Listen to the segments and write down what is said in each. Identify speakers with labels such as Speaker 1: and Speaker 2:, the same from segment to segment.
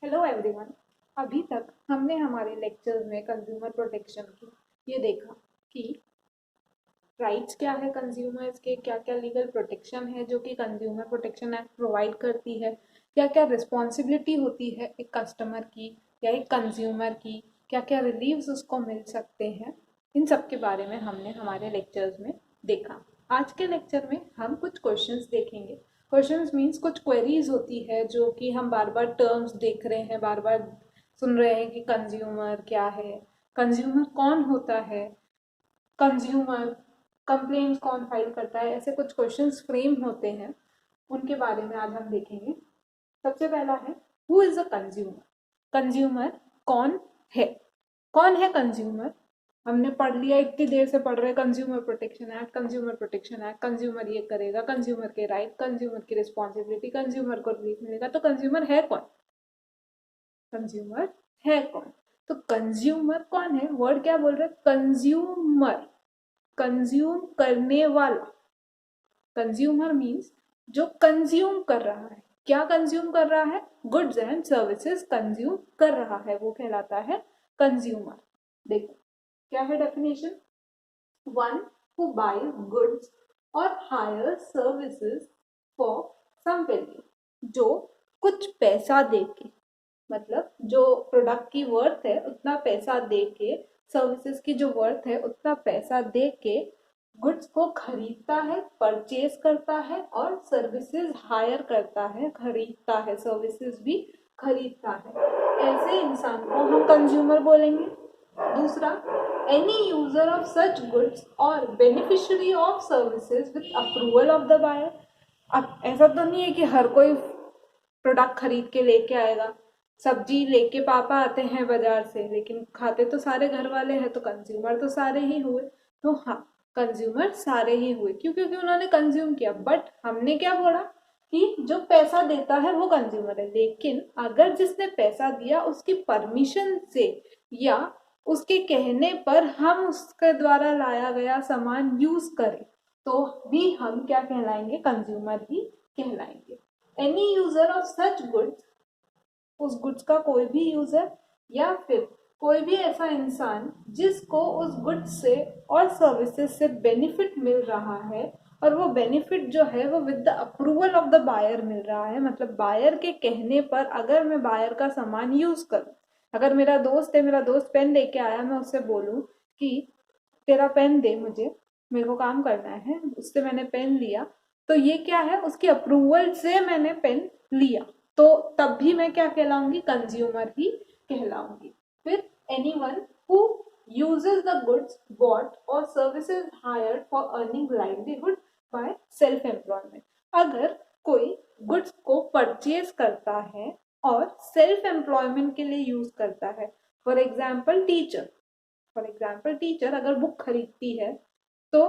Speaker 1: Hello everyone. अभी तक हमने हमारे लेक्चर्स में कंज्यूमर प्रोटेक्शन की ये देखा कि राइट्स क्या है, कंज्यूमर्स के क्या क्या लीगल प्रोटेक्शन है जो कि कंज्यूमर प्रोटेक्शन एक्ट प्रोवाइड करती है, क्या क्या रिस्पॉन्सिबिलिटी होती है एक कस्टमर की या एक कंज्यूमर की, क्या क्या रिलीव्स उसको मिल सकते हैं। इन सब के बारे में हमने हमारे लेक्चर्स में देखा। आज के लेक्चर में हम कुछ क्वेश्चंस देखेंगे। क्वेश्चंस मीन्स कुछ क्वेरीज होती है जो कि हम बार बार टर्म्स देख रहे हैं, बार बार सुन रहे हैं कि कंज्यूमर क्या है, कंज्यूमर कौन होता है, कंज्यूमर कंप्लेंट कौन फाइल करता है, ऐसे कुछ क्वेश्चंस फ्रेम होते हैं, उनके बारे में आज हम देखेंगे। सबसे पहला है, who is a consumer. Consumer कौन है? कौन है कंज्यूमर? हमने पढ़ लिया, इतनी देर से पढ़ रहे consumer protection act, consumer protection act, consumer ये करेगा, कंज्यूमर के राइट, कंज्यूमर की रिस्पॉन्सिबिलिटी, कंज्यूमर को रिलीफ मिलेगा। तो कंज्यूमर है कौन? कंज्यूमर है कौन? तो कंज्यूमर कौन है? वर्ड क्या बोल रहे? कंज्यूमर, कंज्यूम करने वाला। कंज्यूमर मीन्स जो कंज्यूम कर रहा है। क्या कंज्यूम कर रहा है? गुड्स एंड सर्विसेज कंज्यूम कर रहा है, वो कहलाता है कंज्यूमर। देखो क्या है definition. One who buys goods और hire services for some value, जो कुछ पैसा देके, मतलब जो प्रोडक्ट की वर्थ है उतना पैसा दे के, सर्विसेज की जो वर्थ है उतना पैसा दे के गुड्स को खरीदता है, परचेज करता है, और सर्विसेज हायर करता है, खरीदता है, सर्विसेज भी खरीदता है, ऐसे इंसान को हम कंज्यूमर बोलेंगे। दूसरा, any user of such goods और beneficiary of services with approval of the buyer. अब ऐसा तो नहीं है कि हर कोई प्रोडक्ट खरीद के लेके आएगा। सब्जी लेके पापा आते हैं बाजार से, लेकिन खाते तो सारे घर वाले हैं, तो कंज्यूमर तो सारे ही हुए। तो हाँ, कंज्यूमर सारे ही हुए, क्यों? क्योंकि उन्होंने कंज्यूम किया। बट हमने क्या बोला कि जो पैसा देता है वो कंज्यूमर है, लेकिन अगर जिसने पैसा दिया उसकी परमिशन से या उसके कहने पर हम उसके द्वारा लाया गया सामान यूज करें, तो भी हम क्या कहलाएंगे? कंज्यूमर ही कहलाएंगे। Any user of such goods, उस गुड्स का कोई भी यूजर या फिर कोई भी ऐसा इंसान जिसको उस गुड्स से और सर्विसेज से बेनिफिट मिल रहा है, और वो बेनिफिट जो है वो with the approval of the buyer मिल रहा है। मतलब बायर के कहने पर अगर मैं बायर का सामान यूज करूं, अगर मेरा दोस्त है, मेरा दोस्त पेन लेके आया, मैं उससे बोलूं कि तेरा पेन दे मुझे, मेरे को काम करना है, उससे मैंने पेन लिया, तो ये क्या है? उसकी अप्रूवल से मैंने पेन लिया, तो तब भी मैं क्या कहलाऊंगी? कंज्यूमर ही कहलाऊंगी। फिर anyone who uses the goods bought or services hired for earning livelihood by self employment। अगर कोई गुड्स को परचेज करता है और सेल्फ एम्प्लॉयमेंट के लिए यूज करता है, फॉर एग्जाम्पल टीचर, टीचर अगर बुक खरीदती है तो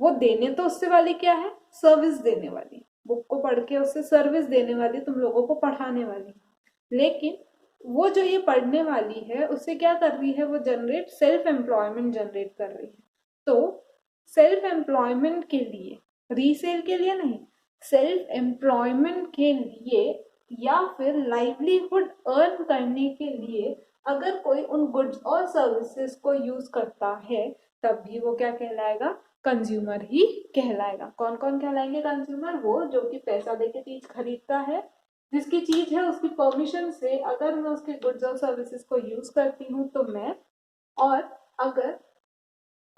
Speaker 1: वो देने तो उससे वाली क्या है? सर्विस देने वाली। बुक को पढ़ के उससे सर्विस देने वाली, तुम लोगों को पढ़ाने वाली। लेकिन वो जो ये पढ़ने वाली है उससे क्या कर रही है? वो जनरेट सेल्फ एम्प्लॉयमेंट जनरेट कर रही है। तो सेल्फ एम्प्लॉयमेंट के लिए, रीसेल के लिए नहीं, सेल्फ एम्प्लॉयमेंट के लिए या फिर लाइवलीहुड अर्न करने के लिए अगर कोई उन गुड्स और सर्विसेज को यूज करता है, तब भी वो क्या कहलाएगा? कंज्यूमर ही कहलाएगा। कौन कौन कहलाएंगे कंज्यूमर? वो जो कि पैसा देके चीज खरीदता है, जिसकी चीज है उसकी परमिशन से अगर मैं उसके गुड्स और सर्विसेज को यूज करती हूँ तो मैं, और अगर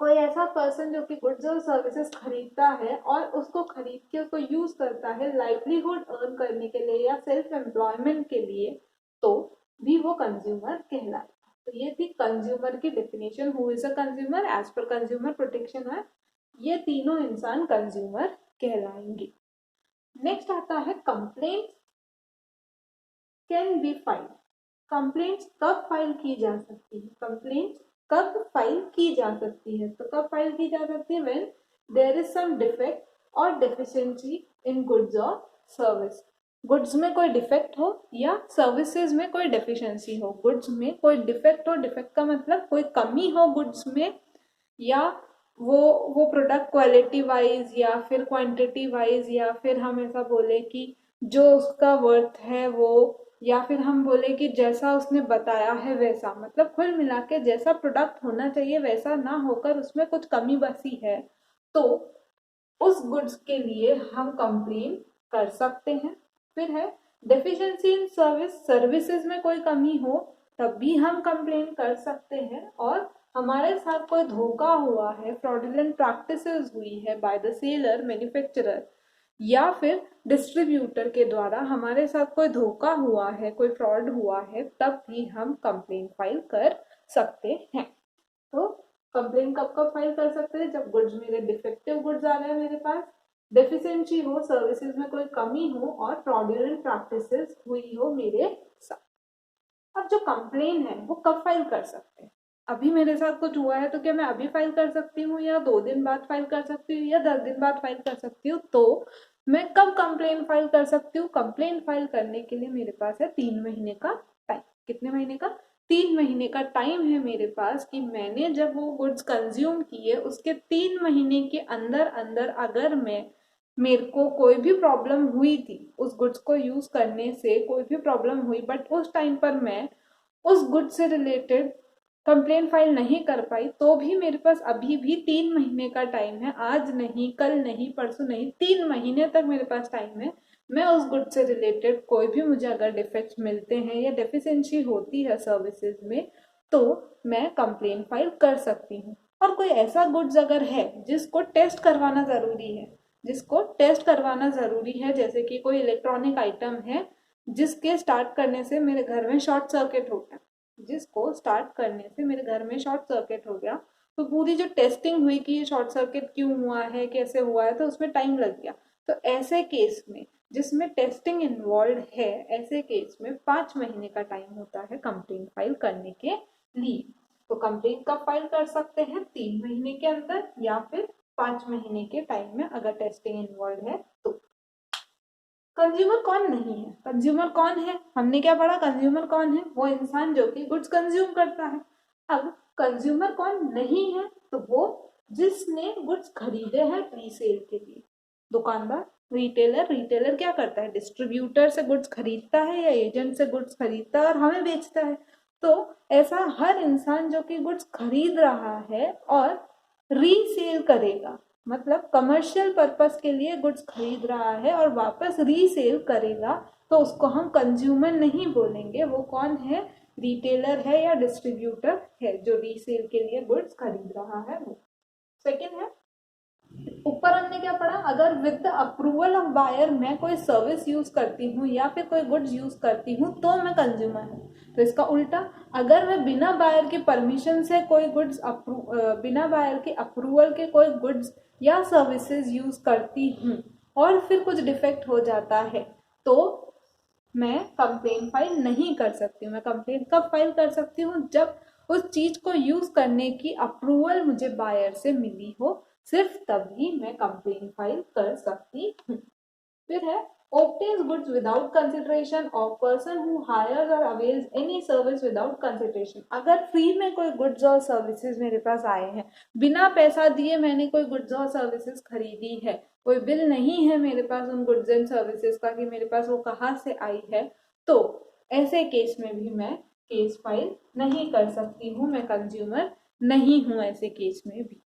Speaker 1: कोई ऐसा पर्सन जो कि गुड्स और सर्विसेज खरीदता है और उसको खरीद के उसको यूज करता है लाइवलीहुड अर्न करने के लिए या सेल्फ एम्प्लॉयमेंट के लिए, तो भी वो कंज्यूमर कहलाएगा। तो ये थी कंज्यूमर की definition. Who is a consumer as per consumer protection act. ये तीनों इंसान कंज्यूमर कहलाएंगे। नेक्स्ट आता है complaint can be file. Complaints कब फाइल की जा सकती है? कंप्लेंट्स कब फाइल की जा सकती है? तो कब फाइल की जा सकती है? When there is some defect और डेफिशिएंसी इन गुड्स और सर्विस। गुड्स में कोई डिफेक्ट हो या सर्विसेज में कोई डेफिशिएंसी हो। गुड्स में कोई डिफेक्ट हो, डिफेक्ट का मतलब कोई कमी हो गुड्स में, या वो प्रोडक्ट क्वालिटी वाइज या फिर क्वांटिटी वाइज, या फिर हम ऐसा बोले कि जो उसका वर्थ है वो या फिर हम बोले कि जैसा उसने बताया है वैसा, मतलब कुल मिला के जैसा प्रोडक्ट होना चाहिए वैसा ना होकर उसमें कुछ कमी बसी है, तो उस गुड्स के लिए हम कंप्लेन कर सकते हैं। फिर है डेफिशिएंसी इन सर्विसेज में कोई कमी हो तब भी हम कंप्लेन कर सकते हैं, और हमारे साथ कोई धोखा हुआ है, फ्रॉडुलेंट प्रैक्टिसेस हुई है बाय द सेलर मैन्युफैक्चरर या फिर डिस्ट्रीब्यूटर के द्वारा हमारे साथ कोई धोखा हुआ है, कोई फ्रॉड हुआ है, तब भी हम कंप्लेन फाइल कर सकते हैं। तो कंप्लेन कब कब फाइल कर सकते हैं? जब गुड्स मेरे डिफेक्टिव गुड्स आ रहे हैं मेरे पास, डेफिशिएंसी हो, सर्विसेज में कोई कमी हो और फ्रॉडुलेंट प्रैक्टिसेस हुई हो मेरे साथ। अब जो कंप्लेन है वो कब फाइल कर सकते हैं? अभी मेरे साथ कुछ हुआ है तो क्या मैं अभी फाइल कर सकती हूँ, या 2 दिन बाद फाइल कर सकती हूँ, या 10 दिन बाद फाइल कर सकती हूँ? तो मैं कब कंप्लेन फाइल कर सकती हूँ? कंप्लेन फाइल करने के लिए मेरे पास है 3 महीने का टाइम। कितने महीने का? 3 महीने का टाइम है मेरे पास कि मैंने जब वो गुड्स कंज्यूम किए उसके 3 महीने के अंदर अंदर अगर मेरे को कोई भी प्रॉब्लम हुई थी, उस गुड्स को यूज करने से कोई भी प्रॉब्लम हुई, बट उस टाइम पर मैं उस गुड से रिलेटेड कंप्लेन फाइल नहीं कर पाई, तो भी मेरे पास अभी भी 3 महीने का टाइम है। आज नहीं, कल नहीं, परसों नहीं, 3 महीने तक मेरे पास टाइम है। मैं उस गुड से रिलेटेड कोई भी मुझे अगर डिफेक्ट मिलते हैं या डेफिशिएंसी होती है सर्विसेज में, तो मैं कंप्लेन फाइल कर सकती हूँ। और कोई ऐसा गुड्स अगर है जिसको टेस्ट करवाना जरूरी है, जिसको टेस्ट करवाना जरूरी है, जैसे कि कोई इलेक्ट्रॉनिक आइटम है जिसके स्टार्ट करने से मेरे घर में शॉर्ट सर्किट हो गया, जिसको स्टार्ट करने से मेरे घर में शॉर्ट सर्किट हो गया, तो पूरी जो टेस्टिंग हुई कि ये शॉर्ट सर्किट क्यों हुआ है, कैसे हुआ है, तो उसमें टाइम लग गया। तो ऐसे केस में जिसमें टेस्टिंग इन्वॉल्व है, ऐसे केस में 5 महीने का टाइम होता है कंप्लेन फाइल करने के लिए। तो कंप्लेन कब फाइल कर सकते हैं? 3 महीने के अंदर या फिर 5 महीने के टाइम में अगर टेस्टिंग इन्वॉल्व है तो। कंज्यूमर कौन नहीं है? कंज्यूमर कौन है? हमने क्या पढ़ा? कंज्यूमर कौन है? वो इंसान जो कि गुड्स कंज्यूम करता है। अब कंज्यूमर कौन नहीं है? तो वो जिसने गुड्स खरीदे हैं रीसेल के लिए। दुकानदार, रिटेलर। रिटेलर क्या करता है? डिस्ट्रीब्यूटर से गुड्स खरीदता है या एजेंट से गुड्स खरीदता है और हमें बेचता है। तो ऐसा हर इंसान जो कि गुड्स खरीद रहा है और रीसेल करेगा, मतलब कमर्शियल पर्पस के लिए गुड्स खरीद रहा है और वापस रीसेल करेगा, तो उसको हम कंज्यूमर नहीं बोलेंगे। वो कौन है? रिटेलर है या डिस्ट्रीब्यूटर है जो रीसेल के लिए गुड्स खरीद रहा है वो। सेकेंड है, ऊपर हमने क्या पढ़ा? अगर with the approval of buyer मैं कोई सर्विस यूज करती हूँ या फिर कोई गुड्स यूज करती हूँ तो मैं कंज्यूमर हूँ। तो इसका उल्टा, अगर मैं बिना बायर की परमिशन से कोई गुड्स बिना बायर के अप्रूवल के कोई गुड्स या सर्विसेज यूज करती हूँ और फिर कुछ डिफेक्ट हो जाता है, तो मैं कंप्लेन फाइल नहीं कर सकती हूँ। मैं कंप्लेन कब फाइल कर सकती हूँ? जब उस चीज को यूज करने की अप्रूवल मुझे बायर से मिली हो, सिर्फ तभी मैं कंप्लेन फाइल कर सकती हूँ। फिर है obtains goods without consideration of person who hires or avails any service without consideration। अगर फ्री में कोई गुड्स और सर्विसेज मेरे पास आए हैं, बिना पैसा दिए मैंने कोई गुड्स और सर्विसेज खरीदी है, कोई बिल नहीं है मेरे पास उन गुड्स एंड सर्विसेज का कि मेरे पास वो कहाँ से आई है, तो ऐसे केस में भी मैं केस फाइल नहीं कर सकती हूँ। मैं कंज्यूमर नहीं हूँ ऐसे केस में भी।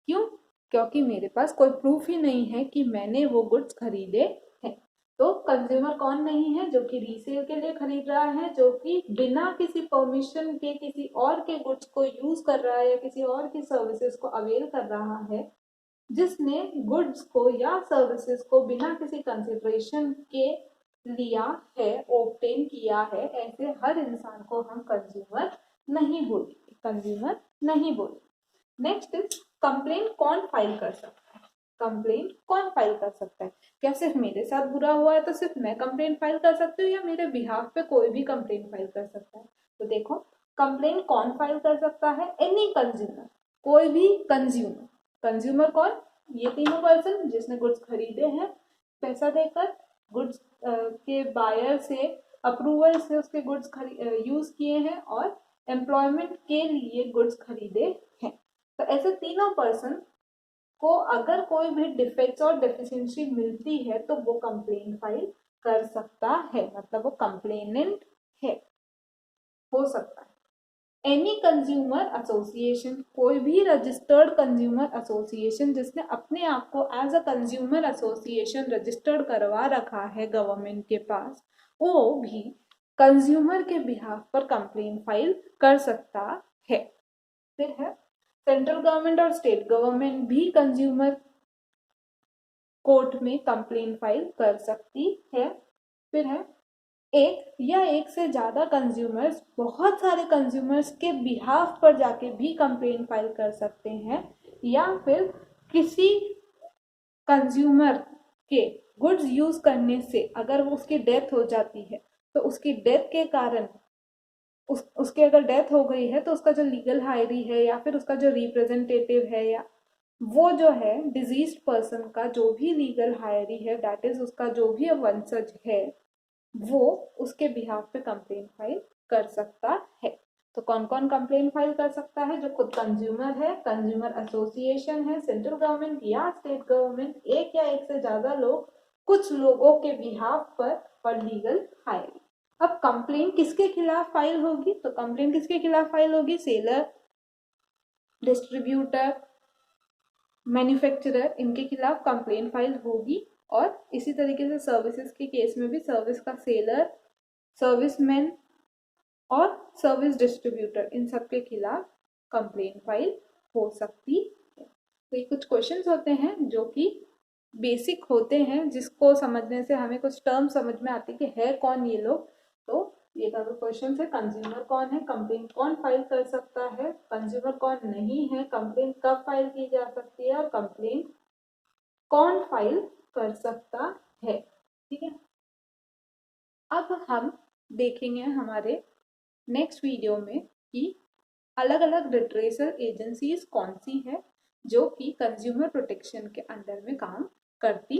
Speaker 1: क्यों? क्योंकि मेरे पास कोई प्रूफ ही नहीं है कि मैंने वो गुड्स खरीदे हैं। तो कंज्यूमर कौन नहीं है? जो कि रीसेल के लिए खरीद रहा है, जो कि बिना किसी परमिशन के किसी और के गुड्स को यूज कर रहा है या किसी और की सर्विसेज को अवेल कर रहा है, जिसने गुड्स को या सर्विसेज को बिना किसी कंसिडरेशन के लिया है, ऑब्टेन किया है। ऐसे हर इंसान को हम कंज्यूमर नहीं बोलेंगे, कंज्यूमर नहीं बोलेंगे। नेक्स्ट इज कंप्लेन कौन फाइल कर सकता है? कंप्लेन कौन फाइल कर सकता है? क्या सिर्फ मेरे साथ बुरा हुआ है तो सिर्फ मैं कंप्लेन फाइल कर सकती हूँ, या मेरे बिहाफ पे कोई भी कंप्लेन फाइल कर सकता है? तो देखो, कंप्लेन कौन फाइल कर सकता है? एनी कंज्यूमर, कोई भी कंज्यूमर। कंज्यूमर कौन? ये तीनों पर्सन जिसने गुड्स खरीदे हैं पैसा देकर, गुड्स के बायर से अप्रूवल से उसके गुड्स यूज किए हैं, और एम्प्लॉयमेंट के लिए गुड्स खरीदे हैं। तो ऐसे तीनों पर्सन को अगर कोई भी डिफेक्ट्स और डेफिशिएंसी मिलती है तो वो कंप्लेन फाइल कर सकता है, मतलब वो कंप्लेनेंट है, हो सकता है। एनी कंज्यूमर एसोसिएशन, कोई भी रजिस्टर्ड कंज्यूमर एसोसिएशन जिसने अपने आप को as a consumer association registered करवा रखा है गवर्नमेंट के पास, वो भी कंज्यूमर के बिहाफ पर कंप्लेन फाइल कर सकता है। फिर है सेंट्रल गवर्नमेंट और स्टेट गवर्नमेंट भी कंज्यूमर कोर्ट में कंप्लेन फाइल कर सकती है। फिर है एक या एक से ज्यादा कंज्यूमर्स बहुत सारे कंज्यूमर्स के बिहाफ पर जाके भी कंप्लेन फाइल कर सकते हैं, या फिर किसी कंज्यूमर के गुड्स यूज करने से अगर वो उसकी डेथ हो जाती है तो उसकी डेथ के कारण उसके अगर डेथ हो गई है तो उसका जो लीगल हायरी है या फिर उसका जो रिप्रेजेंटेटिव है या वो जो है डिजीज पर्सन का जो भी लीगल हायरी है, दैट इज उसका जो भी वंशज है, वो उसके बिहाफ पे कंप्लेन फाइल कर सकता है। तो कौन कौन कंप्लेन फाइल कर सकता है? जो खुद कंज्यूमर है, कंज्यूमर एसोसिएशन है, सेंट्रल गवर्नमेंट या स्टेट गवर्नमेंट, एक या एक से ज्यादा लोग, कुछ लोगों के बिहाफ पर और लीगल हायरिंग। अब कंप्लेन किसके खिलाफ फाइल होगी? तो कंप्लेन किसके खिलाफ फाइल होगी? सेलर, डिस्ट्रीब्यूटर, मैन्युफैक्चरर, इनके खिलाफ कंप्लेन फाइल होगी। और इसी तरीके से सर्विसेज के केस में भी सर्विस का सेलर, सर्विसमैन और सर्विस डिस्ट्रीब्यूटर, इन सब के खिलाफ कंप्लेन फाइल हो सकती है। तो ये कुछ क्वेश्चंस होते हैं जो कि बेसिक होते हैं, जिसको समझने से हमें कुछ टर्म समझ में आती है कि है कौन ये लोग। तो ये क्वेश्चन है, कंज्यूमर कौन है, कंप्लेन कौन फाइल कर सकता है, कंज्यूमर कौन नहीं है, कंप्लेन कब फाइल की जा सकती है और कंप्लेन कौन फाइल कर सकता है। ठीक है, अब हम देखेंगे हमारे नेक्स्ट वीडियो में कि अलग अलग रिट्रेसल एजेंसीज कौन सी है जो कि कंज्यूमर प्रोटेक्शन के अंडर में काम करती